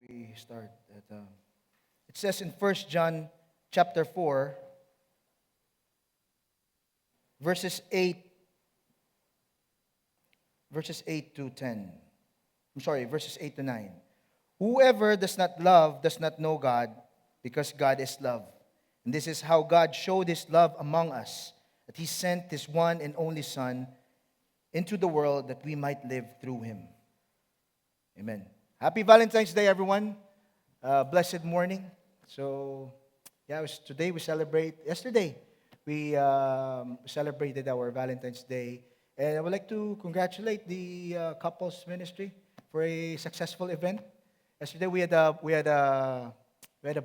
we start, it says in 1 John chapter 4, verses 8 to 10. Verses 8 to 9. Whoever does not love does not know God, because God is love. And this is how God showed His love among us, that He sent His one and only Son into the world that we might live through Him. Amen. Happy Valentine's Day, everyone. Blessed morning. So, today we celebrate. Yesterday, we celebrated our Valentine's Day. And I would like to congratulate the couples ministry for a successful event. Yesterday we had a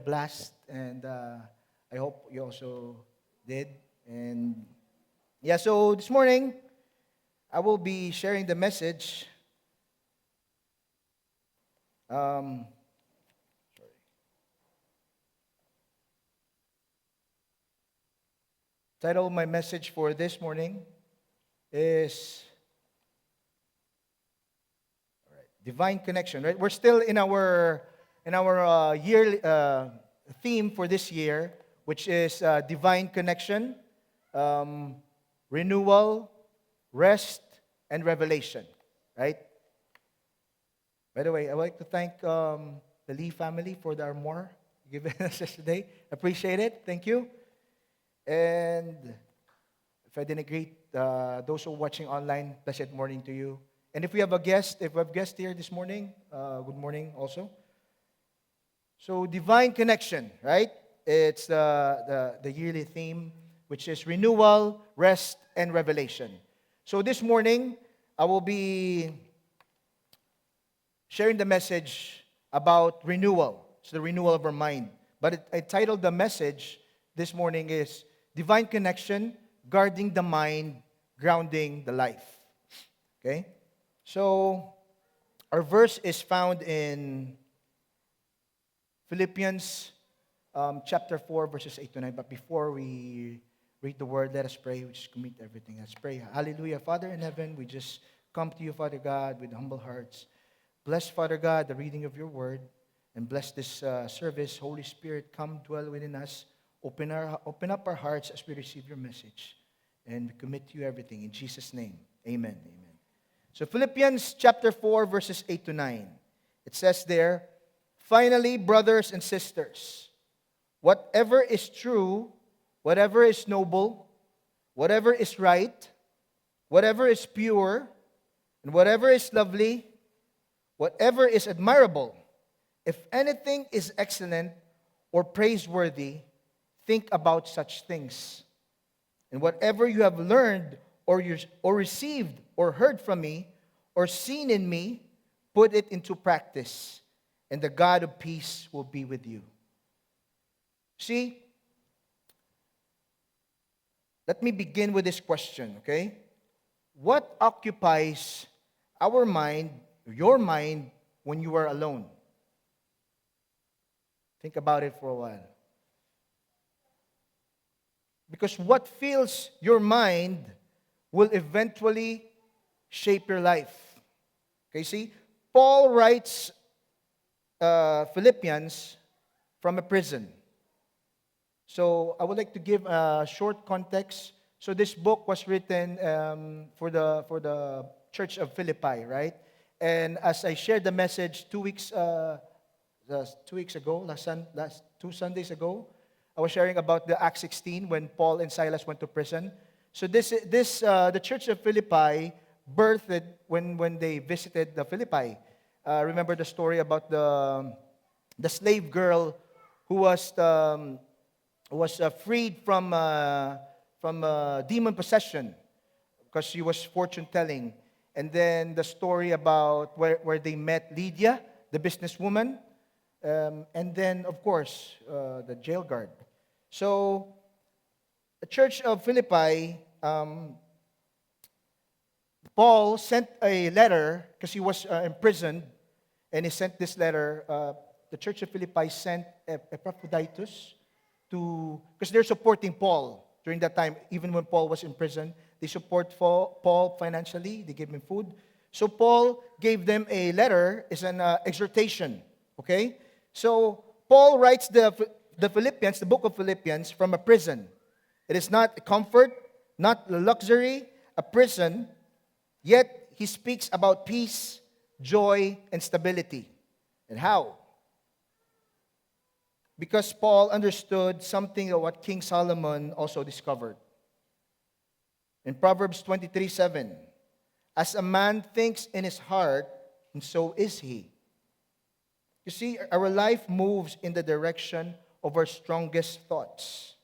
blast, and I hope you also did. And so this morning I will be sharing the message. Title of my message for this morning is Divine Connection. Right, we're still in our year theme for this year, which is Divine Connection, Renewal, Rest, and Revelation. Right. By the way, I'd like to thank the Lee family for the armor given us yesterday. Appreciate it. Thank you. And if I didn't greet those who are watching online, blessed morning to you. And if we have guest here this morning, good morning also. So divine connection, right? It's the yearly theme, which is renewal, rest, and revelation. So this morning, I will be sharing the message about renewal. It's the renewal of our mind. But I titled the message this morning is Divine Connection, Guarding the Mind, Grounding the Life. Okay? So, our verse is found in Philippians chapter 4, verses 8 to 9. But before we read the word, let us pray. We just commit everything. Let's pray. Hallelujah. Father in heaven, we just come to you, Father God, with humble hearts. Bless, Father God, the reading of your word. And bless this service. Holy Spirit, come dwell within us. Open up our hearts as we receive your message. And we commit to you everything. In Jesus' name, amen. Amen. So Philippians chapter 4, verses 8 to 9. It says there, finally, brothers and sisters, whatever is true, whatever is noble, whatever is right, whatever is pure, and whatever is lovely, whatever is admirable, if anything is excellent or praiseworthy, think about such things. And whatever you have learned or received or heard from me or seen in me, put it into practice, and the God of peace will be with you. See, let me begin with this question, okay? What occupies our mind, your mind, when you are alone? Think about it for a while. Because what fills your mind will eventually shape your life. Okay, see? Paul writes Philippians from a prison. So I would like to give a short context. So this book was written for the Church of Philippi, right? And as I shared the message 2 weeks ago, last 2 Sundays ago, I was sharing about the Acts 16 when Paul and Silas went to prison. So the Church of Philippi birthed when they visited the Philippi. Remember the story about the slave girl who was freed from demon possession because she was fortune telling. And then the story about where they met Lydia, the businesswoman, and then of course the jail guard. So the Church of Philippi, Paul sent a letter because he was imprisoned, and he sent this letter. The Church of Philippi sent Epaphroditus because they're supporting Paul during that time. Even when Paul was in prison, they support Paul financially. They gave him food. So Paul gave them a letter. It's an exhortation Okay? So, Paul writes the Philippians, the book of Philippians, from a prison. It is not a comfort, not a luxury, a prison, yet he speaks about peace, joy, and stability. And how? Because Paul understood something of what King Solomon also discovered. In Proverbs 23:7, as a man thinks in his heart, and so is he. You see, our life moves in the direction of our strongest thoughts.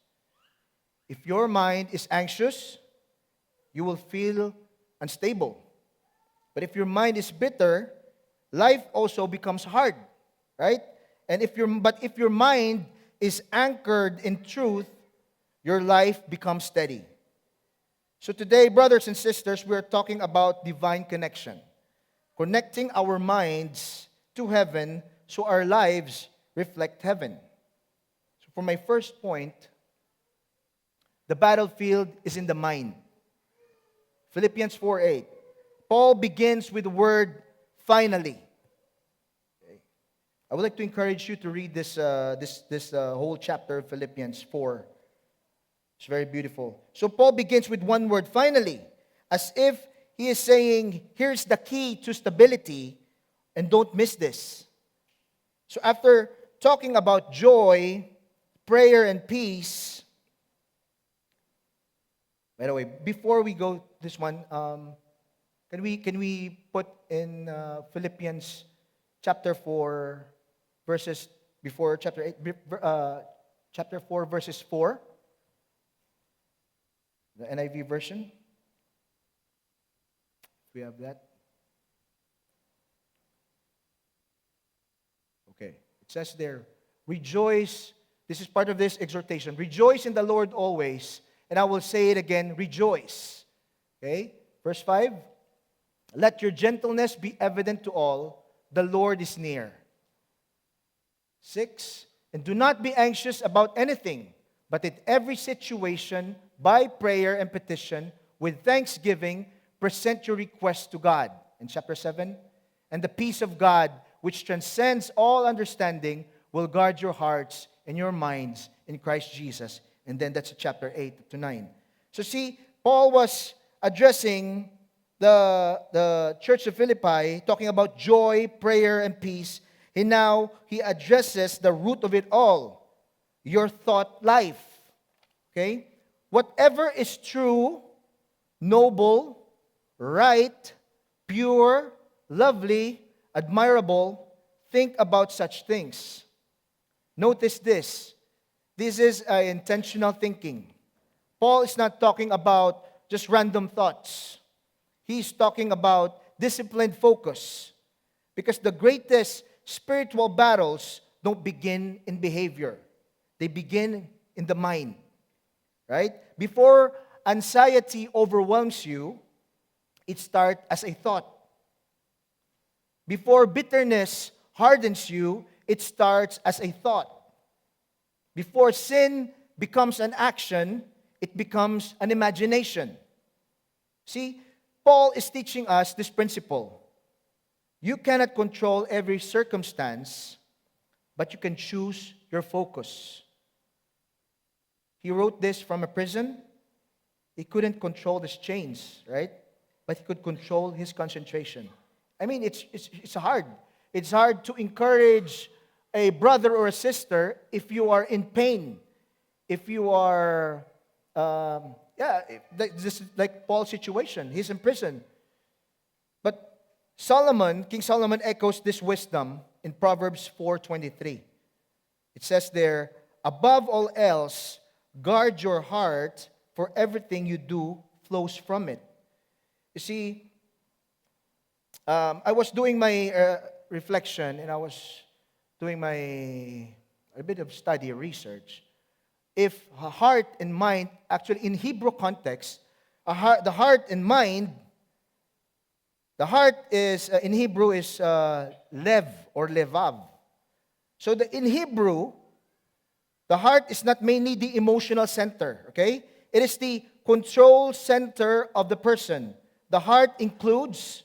If your mind is anxious, you will feel unstable. But if your mind is bitter, life also becomes hard, right? And if your mind is anchored in truth, your life becomes steady. So today, brothers and sisters, we are talking about divine connection. Connecting our minds to heaven so our lives reflect heaven. So for my first point, the battlefield is in the mind. Philippians 4:8. Paul begins with the word finally. Okay. I would like to encourage you to read this whole chapter of Philippians 4. It's very beautiful. So Paul begins with one word, finally, as if he is saying, here's the key to stability, and don't miss this. So after talking about joy, prayer, and peace, by the way, before we go this one, can we put in Philippians chapter 4 verses before chapter 8, chapter 4 verses 4, the NIV version? We have that. Okay, it says there, rejoice. This is part of this exhortation. Rejoice in the Lord always. And I will say it again, rejoice. Okay, verse 5. Let your gentleness be evident to all. The Lord is near. 6. And do not be anxious about anything, but in every situation, by prayer and petition, with thanksgiving, present your requests to God. In chapter 7. And the peace of God, which transcends all understanding, will guard your hearts and your minds in Christ Jesus. And then that's chapter 8 to 9. So see, Paul was addressing the church of Philippi, talking about joy, prayer, and peace. And now he addresses the root of it all, your thought life. Okay? Whatever is true, noble, right, pure, lovely, admirable, think about such things. Notice this. This is intentional thinking. Paul is not talking about just random thoughts. He's talking about disciplined focus. Because the greatest spiritual battles don't begin in behavior. They begin in the mind. Right? Before anxiety overwhelms you, it starts as a thought. Before bitterness hardens you, it starts as a thought. Before sin becomes an action, it becomes an imagination. See, Paul is teaching us this principle. You cannot control every circumstance, but you can choose your focus. He wrote this from a prison. He couldn't control his chains, right? But he could control his concentration. I mean, it's hard. It's hard to encourage a brother or a sister if you are in pain. If you are, this is like Paul's situation. He's in prison. But King Solomon echoes this wisdom in Proverbs 4:23. It says there, above all else, guard your heart, for everything you do flows from it. You see, I was doing my reflection, and I was doing a bit of study, research. If heart and mind, actually in Hebrew context, the heart and mind, the heart is, in Hebrew is lev or levav. So in Hebrew, the heart is not mainly the emotional center, okay? It is the control center of the person. The heart includes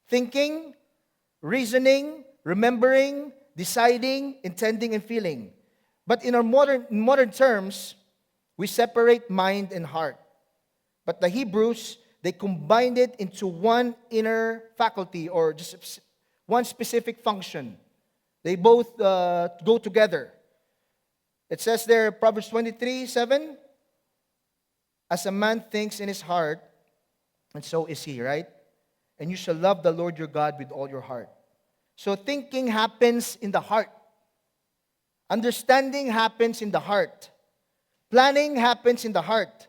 thinking, reasoning, remembering, deciding, intending, and feeling. But in our modern terms, we separate mind and heart. But the Hebrews, they combined it into one inner faculty or just one specific function. They both go together. It says there, Proverbs 23:7, as a man thinks in his heart, and so is he, right? And you shall love the Lord your God with all your heart. So thinking happens in the heart. Understanding happens in the heart. Planning happens in the heart.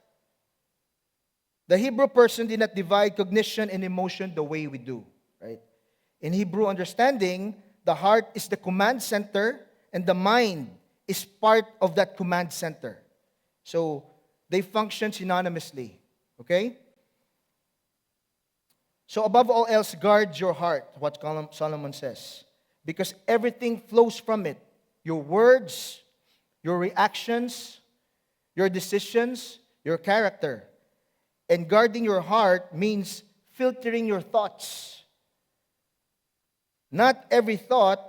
The Hebrew person did not divide cognition and emotion the way we do, right? In Hebrew understanding, the heart is the command center and the mind is part of that command center. So they function synonymously, okay? So above all else, guard your heart, what Solomon says, because everything flows from it. Your words, your reactions, your decisions, your character. And guarding your heart means filtering your thoughts. Not every thought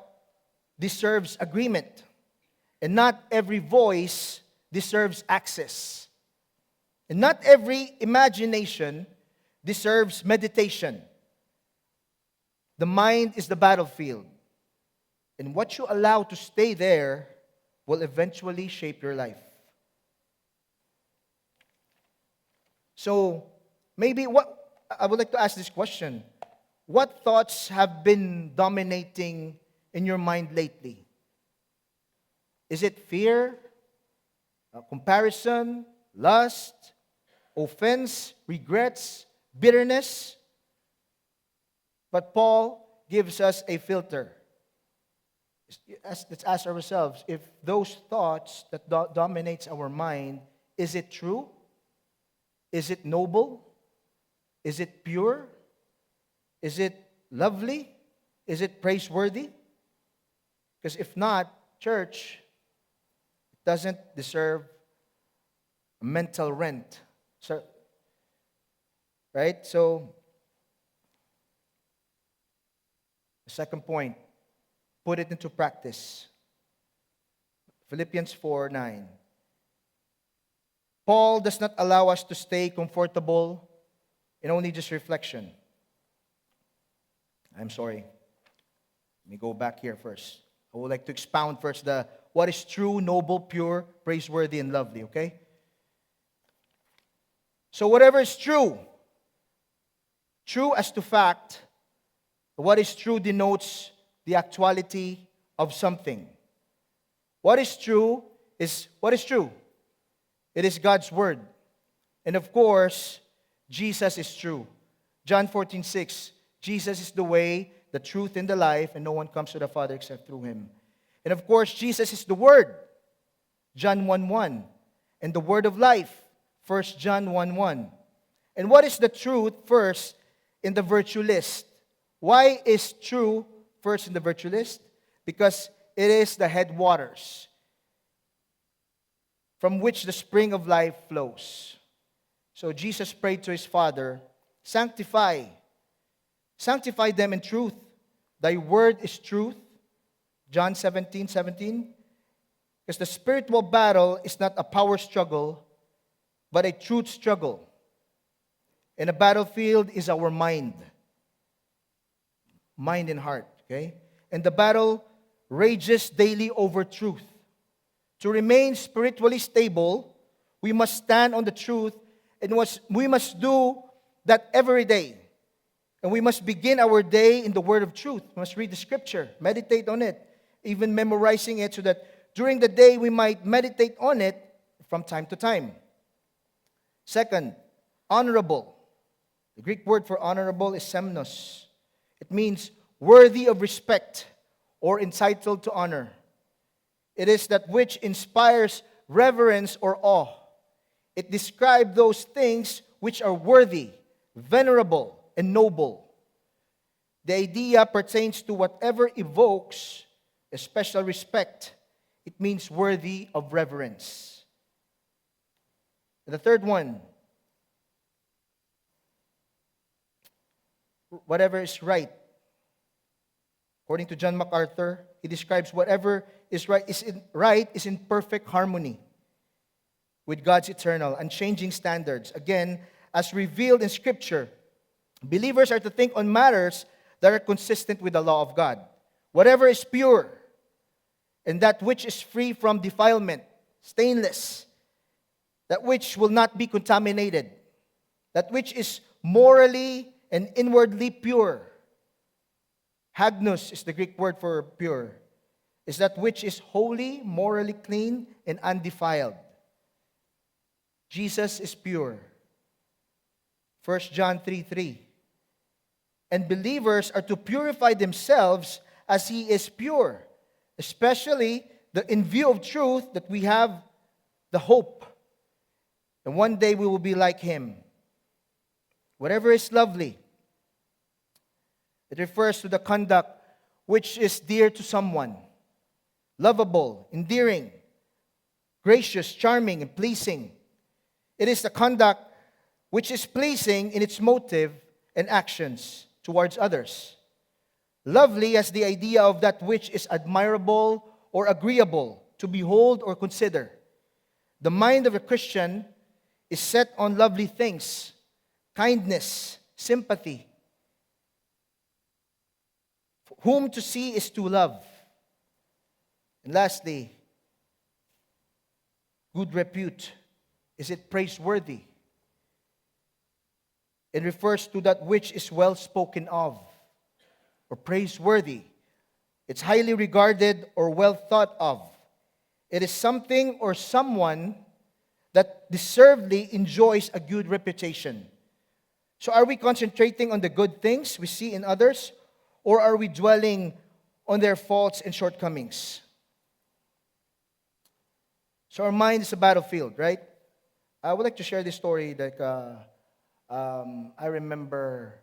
deserves agreement. And not every voice deserves access. And not every imagination deserves meditation. The mind is the battlefield. And what you allow to stay there will eventually shape your life. So, maybe I would like to ask this question. What thoughts have been dominating in your mind lately? Is it fear, comparison, lust, offense, regrets, bitterness? But Paul gives us a filter. Let's ask ourselves, if those thoughts that dominates our mind, is it true? Is it noble? Is it pure? Is it lovely? Is it praiseworthy? Because if not, church, it doesn't deserve mental rent. So, right? So, the second point, put it into practice. Philippians 4:9. Paul does not allow us to stay comfortable in only just reflection. I'm sorry. Let me go back here first. I would like to expound first what is true, noble, pure, praiseworthy, and lovely, okay? So whatever is true as to fact, what is true denotes the actuality of something. What is true is what is true. It is God's word. And of course, Jesus is true. John 14:6, Jesus is the way, the truth, and the life, and no one comes to the Father except through him. And of course, Jesus is the word. John 1:1. And the word of life. 1 John 1:1. And what is the truth first in the virtue list? Why is true first in the virtue list? Because it is the headwaters from which the spring of life flows. So Jesus prayed to his Father, sanctify them in truth. Thy word is truth. John 17:17. Because the spiritual battle is not a power struggle, but a truth struggle. And the battlefield is our mind. Mind and heart, okay? And the battle rages daily over truth. To remain spiritually stable, we must stand on the truth, and we must do that every day. And we must begin our day in the word of truth. We must read the scripture, meditate on it, even memorizing it so that during the day we might meditate on it from time to time. Second, honorable. The Greek word for honorable is semnos. It means worthy of respect or entitled to honor. It is that which inspires reverence or awe. It describes those things which are worthy, venerable, and noble. The idea pertains to whatever evokes a special respect. It means worthy of reverence. The third one, whatever is right. According to John MacArthur, he describes whatever is right is in perfect harmony with God's eternal, unchanging standards. Again, as revealed in Scripture, believers are to think on matters that are consistent with the law of God. Whatever is pure, and that which is free from defilement, stainless, that which will not be contaminated, that which is morally and inwardly pure. Hagnus is the Greek word for pure. Is that which is holy, morally clean, and undefiled. Jesus is pure. 1 John 3:3. And believers are to purify themselves as He is pure, especially in view of truth that we have the hope. And one day we will be like Him. Whatever is lovely, it refers to the conduct which is dear to someone. Lovable, endearing, gracious, charming, and pleasing. It is the conduct which is pleasing in its motive and actions towards others. Lovely has the idea of that which is admirable or agreeable to behold or consider. The mind of a Christian is set on lovely things, kindness, sympathy. Whom to see is to love. And lastly, good repute. Is it praiseworthy? It refers to that which is well spoken of or praiseworthy. It's highly regarded or well thought of. It is something or someone that deservedly enjoys a good reputation. So are we concentrating on the good things we see in others, or are we dwelling on their faults and shortcomings? So our mind is a battlefield, right? I would like to share this story that I remember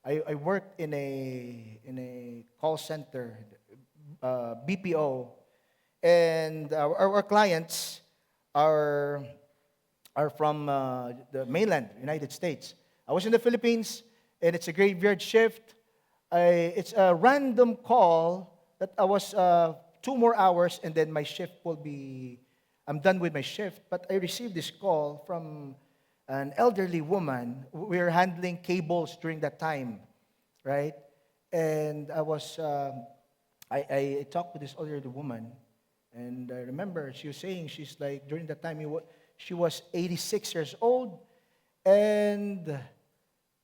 I worked in a call center, BPO, and our clients are from the mainland United States. I was in the Philippines, and it's a graveyard shift. It's a random call that I was 2 more hours, and then my shift will be, I'm done with my shift. But I received this call from an elderly woman. We were handling cables during that time, right? And I talked with this elderly woman, and I remember she was saying she's like, during that time, she was 86 years old, and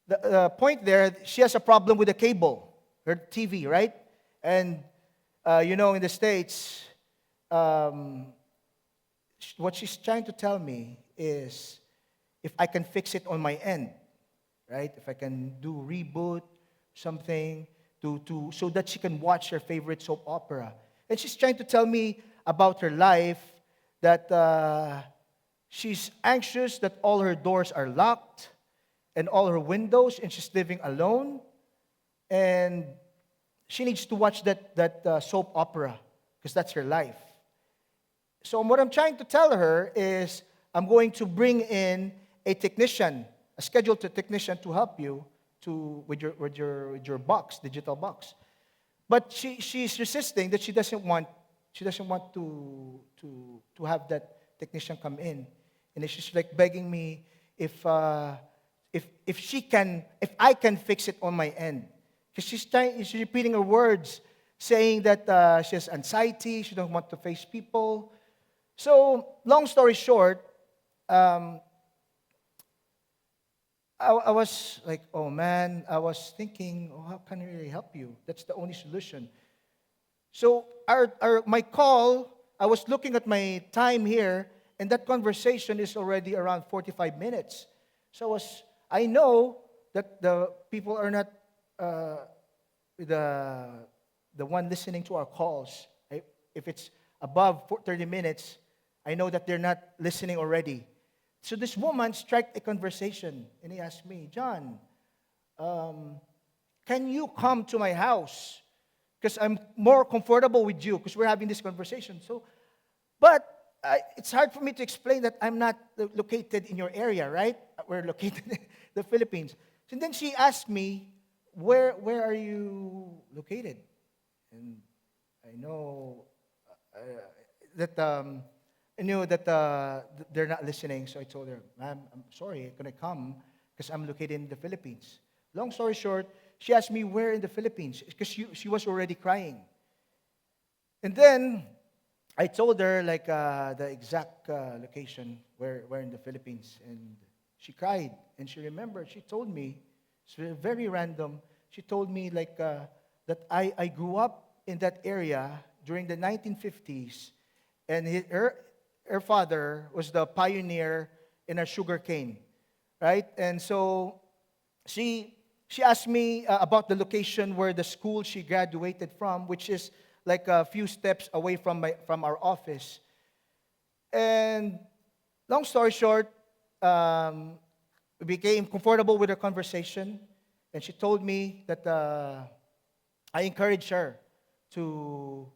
the point there, she has a problem with the cable, her TV, right? And in the States, what she's trying to tell me is if I can fix it on my end, right? If I can do reboot something so that she can watch her favorite soap opera. And she's trying to tell me about her life, that she's anxious that all her doors are locked and all her windows, and she's living alone, and she needs to watch that soap opera because that's her life. So what I'm trying to tell her is I'm going to bring in a technician, a scheduled technician to help you with your box, digital box. But she's resisting that she doesn't want to have that technician come in, and she's like begging me if I can fix it on my end, because she's repeating her words, saying that she has anxiety, she doesn't want to face people. So, long story short, I was like, oh man, I was thinking, how can I really help you? That's the only solution. So, my call, I was looking at my time here, and that conversation is already around 45 minutes. So, I know that the people are not the one listening to our calls. If it's above 30 minutes, I know that they're not listening already. So this woman struck a conversation, and he asked me, John, can you come to my house? Because I'm more comfortable with you, because we're having this conversation. But it's hard for me to explain that I'm not located in your area, right? We're located in the Philippines. And then she asked me, where are you located? And I know uh, that I knew that they're not listening, so I told her, "Ma'am, I'm sorry, I couldn't come because I'm located in the Philippines." Long story short, she asked me where in the Philippines because she was already crying. And then I told her like the exact location where in the Philippines, and she cried and she remembered. She told me, it's very random. She told me like that I grew up in that area during the 1950s, and her father was the pioneer in a sugar cane, right? And so she she asked me about the location where the school she graduated from, which is like a few steps away from our office. And long story short, um, we became comfortable with her conversation, and she told me that I encouraged her to,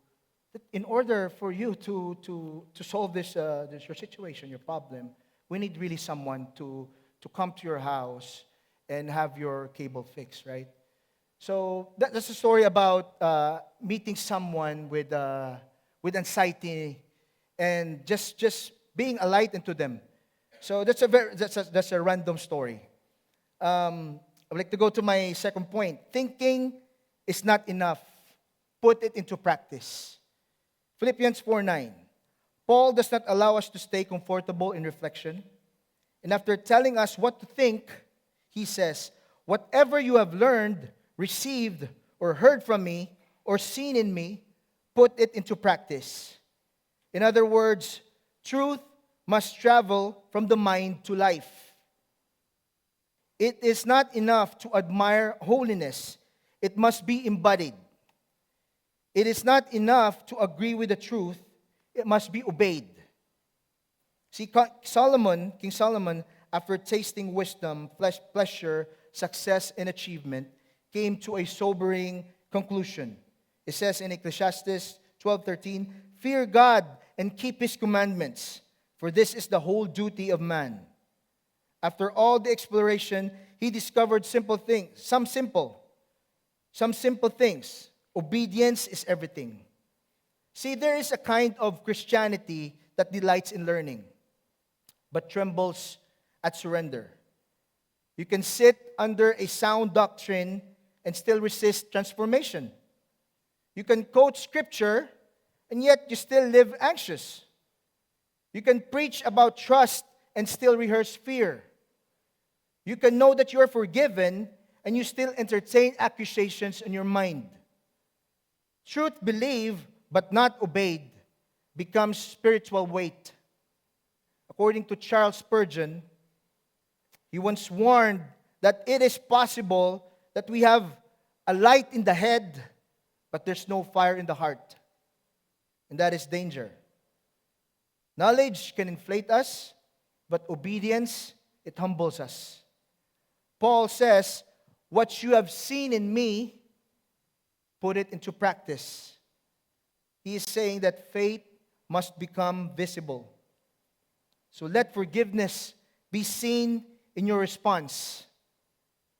that in order for you to solve this your situation, your problem, we need really someone to come to your house and have your cable fixed, right? So that's a story about meeting someone with anxiety and just being a light into them. So that's a random story. I would like to go to my second point. Thinking is not enough. Put it into practice. Philippians 4:9. Paul does not allow us to stay comfortable in reflection. And after telling us what to think, he says, whatever you have learned, received, or heard from me, or seen in me, put it into practice. In other words, truth must travel from the mind to life. It is not enough to admire holiness. It must be embodied. It is not enough to agree with the truth. It must be obeyed. See, King Solomon, after tasting wisdom, pleasure, success, and achievement, came to a sobering conclusion. It says in Ecclesiastes 12:13, fear God and keep His commandments, for this is the whole duty of man. After all the exploration, he discovered some simple things. Obedience is everything. See, there is a kind of Christianity that delights in learning, but trembles at surrender. You can sit under a sound doctrine and still resist transformation. You can quote scripture, and yet you still live anxious. You can preach about trust and still rehearse fear. You can know that you are forgiven, and you still entertain accusations in your mind. Truth believed but not obeyed becomes spiritual weight. According to Charles Spurgeon, he once warned that it is possible that we have a light in the head, but there's no fire in the heart. And that is danger. Knowledge can inflate us, but obedience, it humbles us. Paul says, what you have seen in me, put it into practice. He is saying that faith must become visible. So let forgiveness be seen in your response.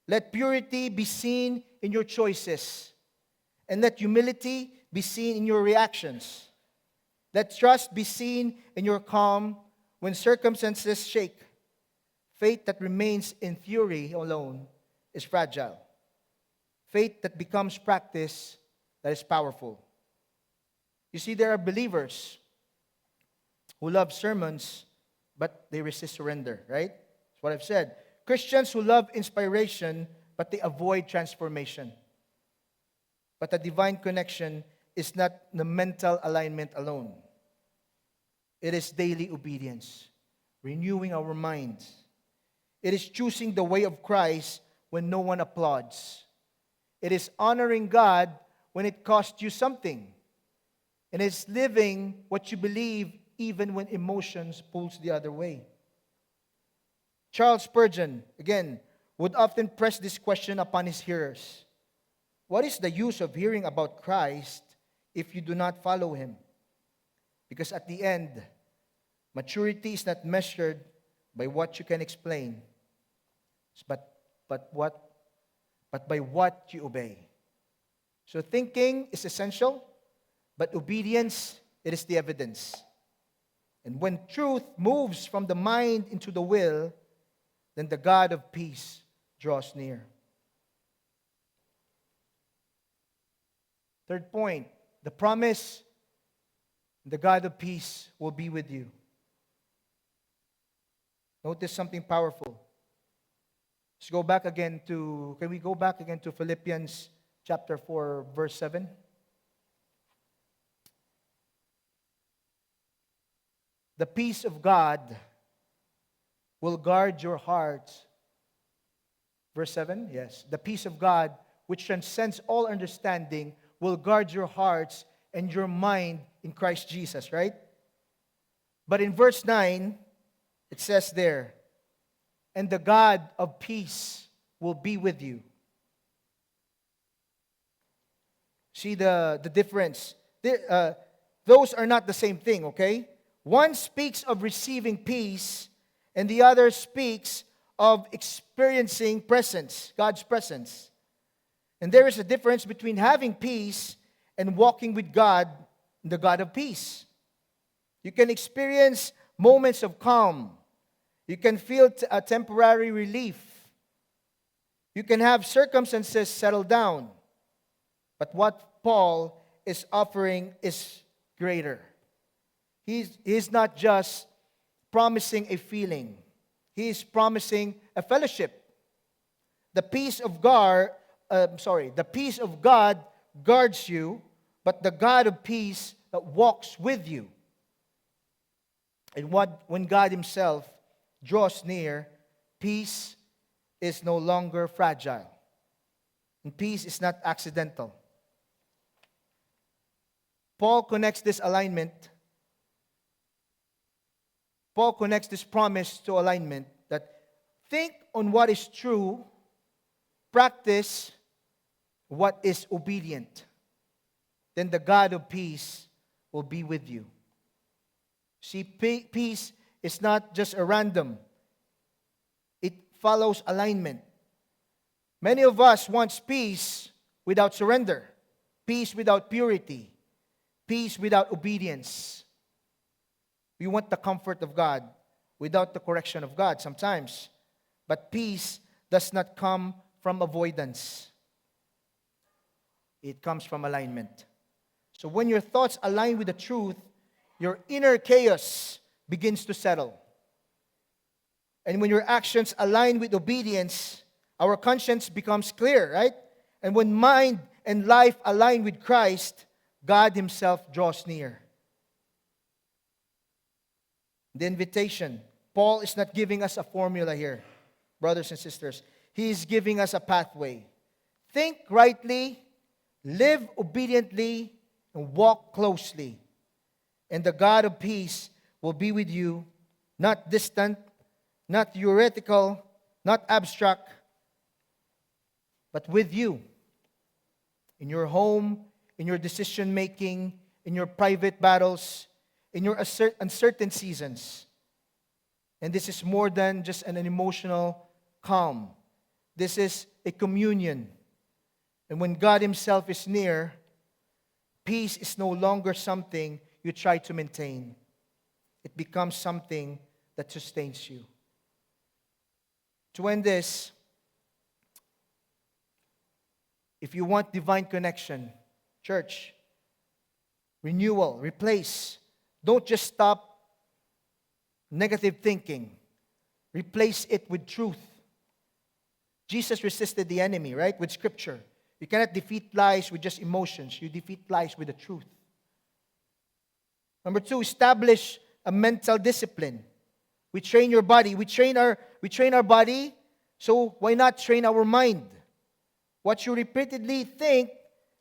Let purity be seen in your choices. And let humility be seen in your reactions. Let trust be seen in your calm when circumstances shake. Faith that remains in theory alone is fragile. Faith that becomes practice, that is powerful. You see, there are believers who love sermons, but they resist surrender, right? That's what I've said. Christians who love inspiration, but they avoid transformation. But the divine connection is not the mental alignment alone. It is daily obedience, renewing our minds. It is choosing the way of Christ when no one applauds. It is honoring God when it costs you something. And it's living what you believe even when emotions pulls the other way. Charles Spurgeon, again, would often press this question upon his hearers. What is the use of hearing about Christ if you do not follow Him? Because at the end, maturity is not measured by what you can explain, but by what you obey. So thinking is essential, but obedience, it is the evidence. And when truth moves from the mind into the will, then the God of peace draws near. Third point, the promise, the God of peace will be with you. Notice something powerful. Let's go back again to, can we go back again to Philippians chapter 4, verse 7? The peace of God will guard your hearts. Verse 7, yes. The peace of God, which transcends all understanding, will guard your hearts and your mind in Christ Jesus, right? But in verse 9, it says there, and the God of peace will be with you. See the difference. Those are not the same thing, okay? One speaks of receiving peace, and the other speaks of experiencing presence, God's presence. And there is a difference between having peace and walking with God, the God of peace. You can experience moments of calm. You can feel a temporary relief. You can have circumstances settle down. But what Paul is offering is greater. He's not just promising a feeling. He is promising a fellowship. The peace of God guards you, but the God of peace walks with you. And when God Himself draws near, peace is no longer fragile. And peace is not accidental. Paul connects this promise to alignment that think on what is true, practice what is obedient. Then the God of peace will be with you. See, peace is not just a random. It follows alignment. Many of us want peace without surrender, peace without purity, peace without obedience. We want the comfort of God without the correction of God sometimes. But peace does not come from avoidance. It comes from alignment. So when your thoughts align with the truth, your inner chaos begins to settle. And when your actions align with obedience, our conscience becomes clear, right? And when mind and life align with Christ, God Himself draws near. The invitation. Paul is not giving us a formula here, brothers and sisters. He is giving us a pathway. Think rightly, live obediently, and walk closely. And the God of peace will be with you, not distant, not theoretical, not abstract, but with you. In your home, in your decision making, in your private battles, in your uncertain seasons. And this is more than just an emotional calm. This is a communion. And when God Himself is near, peace is no longer something you try to maintain. It becomes something that sustains you. To end this, if you want divine connection, church, renewal, replace. Don't just stop negative thinking. Replace it with truth. Jesus resisted the enemy, right? With Scripture. You cannot defeat lies with just emotions. You defeat lies with the truth. Number 2, establish a mental discipline. We train your body. We train our body, so why not train our mind? What you repeatedly think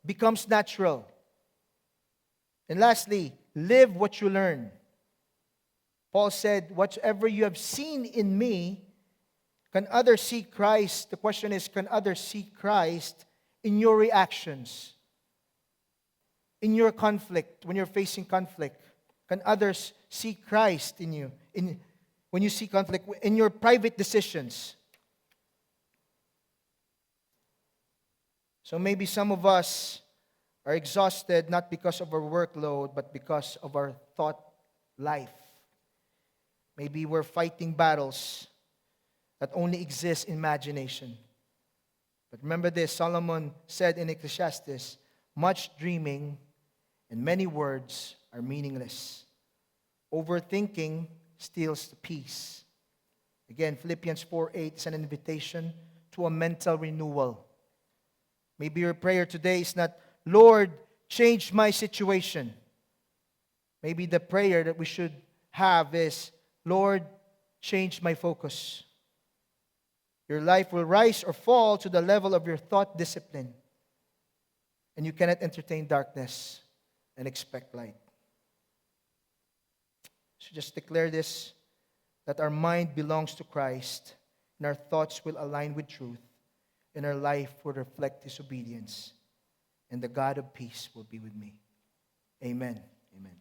becomes natural. And lastly, live what you learn. Paul said, whatever you have seen in me, can others see Christ? The question is, can others see Christ in your reactions? In your conflict, when you're facing conflict? Can others see Christ in you? When you see conflict, in your private decisions? So maybe some of us are exhausted not because of our workload, but because of our thought life. Maybe we're fighting battles that only exist in imagination. But remember this, Solomon said in Ecclesiastes, much dreaming and many words are meaningless. Overthinking steals the peace. Again, Philippians 4:8 is an invitation to a mental renewal. Maybe your prayer today is not, Lord, change my situation. Maybe the prayer that we should have is, Lord, change my focus. Your life will rise or fall to the level of your thought discipline. And you cannot entertain darkness and expect light. So just declare this, that our mind belongs to Christ, and our thoughts will align with truth, and our life will reflect His obedience, and the God of peace will be with me. Amen. Amen.